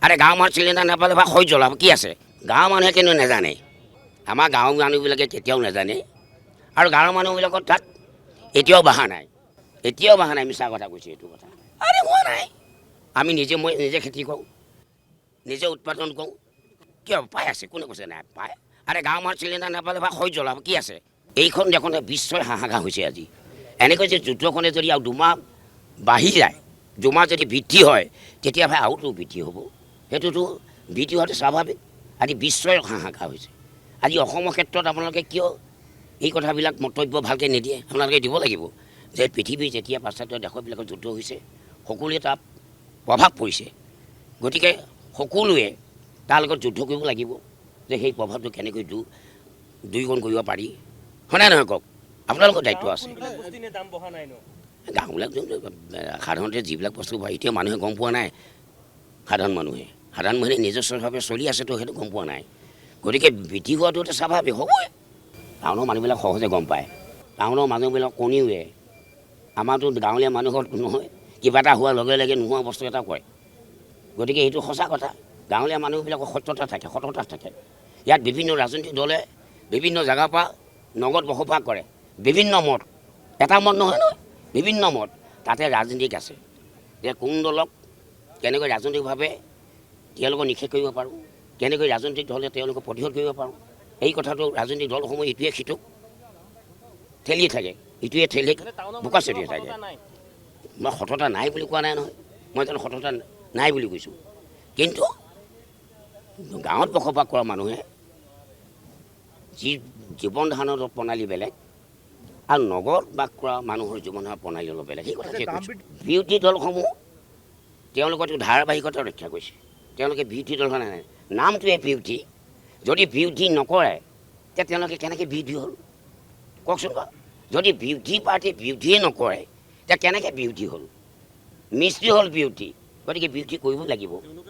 আৰে গাঁৱৰ মানুহ চিলিণ্ডাৰ নাপালে বা হৈ জ্বলাব কি আছে গাঁৱৰ মানুহে কিন্তু নাজানে আমাৰ গাঁৱৰ মানুহবিলাকে কেতিয়াও নাজানে আৰু গাঁৱৰ মানুহবিলাকৰ তাত এতিয়াও বাহা নাই মিছা কথা কৈছে এইটো কথা আৰে হোৱা নাই মই নিজে খেতি কৰোঁ নিজে উৎপাদন কৰোঁ কিয় পাই আছে কোনে কৈছে নাই পায় আৰে গাঁৱৰ মানুহ চিলিণ্ডাৰ নাপালে বা হৈ জ্বলাব কি আছে এইখন দেখোনে বিশ্বই হাহাকাৰ হৈছে আজি এনেকৈ যে যুদ্ধখনে যদি আৰু দুমাহ বাঢ়ি যায় দুমাহ যদি বৃদ্ধি হয় তেতিয়াহ'লে আৰুতো বৃদ্ধি হ'ব সেইটোতো বৃদ্ধি হোৱাটো স্বাভাৱিক আজি বিশ্বই হাহাকাৰ হৈছে আজি অসমৰ ক্ষেত্ৰত আপোনালোকে কিয় এই কথাবিলাক মন্তব্য ভালকৈ নিদিয়ে আপোনালোকে দিব লাগিব যে পৃথিৱীৰ যেতিয়া পাশ্চাত্য দেশবিলাকত যুদ্ধ হৈছে সকলোৱে তাত প্ৰভাৱ পৰিছে গতিকে সকলোৱে তাৰ লগত যুদ্ধ কৰিব লাগিব যে সেই প্ৰভাৱটো কেনেকৈ দুইগুণ কৰিব পাৰি হয়নে নহয় কওক আপোনালোকৰ দায়িত্ব আছে গাঁওবিলাক সাধাৰণতে যিবিলাক বস্তু পায় এতিয়া মানুহে গম পোৱা নাই সাধাৰণ মানুহে নিজস্বভাৱে চলি আছেতো সেইটো গম পোৱা নাই গতিকে বৃদ্ধি হোৱাটো এটা স্বাভাৱিক হ'বই টাউনৰ মানুহবিলাক সহজে গম পায় টাউনৰ মানুহবিলাক কণিওৱে আমাৰতো গাঁৱলীয়া মানুহৰ নহয় কিবা এটা হোৱাৰ লগে লগে নোহোৱা বস্তু এটা কয় গতিকে এইটো সঁচা কথা গাঁৱলীয়া মানুহবিলাকৰ সত্যতা থাকে ইয়াত বিভিন্ন ৰাজনৈতিক দলে বিভিন্ন জেগাৰ পৰা নগদ বসবাস কৰে বিভিন্ন মত এটা মত নহয় বিভিন্ন মত তাতে ৰাজনীতিক আছে যে কোন দলক কেনেকৈ ৰাজনৈতিকভাৱে তেওঁলোকক নিষেধ কৰিব পাৰোঁ কেনেকৈ ৰাজনৈতিক দলে তেওঁলোকক প্ৰতিহত কৰিব পাৰোঁ এই কথাটো ৰাজনৈতিক দলসমূহ ইটোৱে সিটোক ঠেলি থাকে ইটোৱে ঠেলি বোকা চটিয়াই থাকে মই সততা নাই বুলি কোৱা নাই নহয় মই জানো সততা নাই বুলি কৈছোঁ কিন্তু গাঁৱত বসবাস কৰা মানুহে যি জীৱন ধাৰণৰ প্ৰণালী বেলেগ আৰু নগৰত বাস কৰা মানুহৰ জীৱন ধাৰণৰ প্ৰণালী অলপ বেলেগ সেই কথাকে কৈছোঁ বিৰোধী দলসমূহ তেওঁলোকতো ধাৰাবাহিকতা ৰক্ষা কৰিছে তেওঁলোকে বিৰোধী দল হোৱা নাই নামটোৱে বিৰোধী যদি বিৰোধী নকৰে তেতিয়া তেওঁলোকে কেনেকৈ বিৰোধী হ'ল কওকচোন বাৰু যদি বিৰোধী পাৰ্টীয়ে বিৰোধীয়ে নকৰে তেতিয়া কেনেকৈ বিৰোধী হ'ল মিস্ত্ৰী হ'ল বিৰোধী গতিকে বিৰোধী কৰিব লাগিব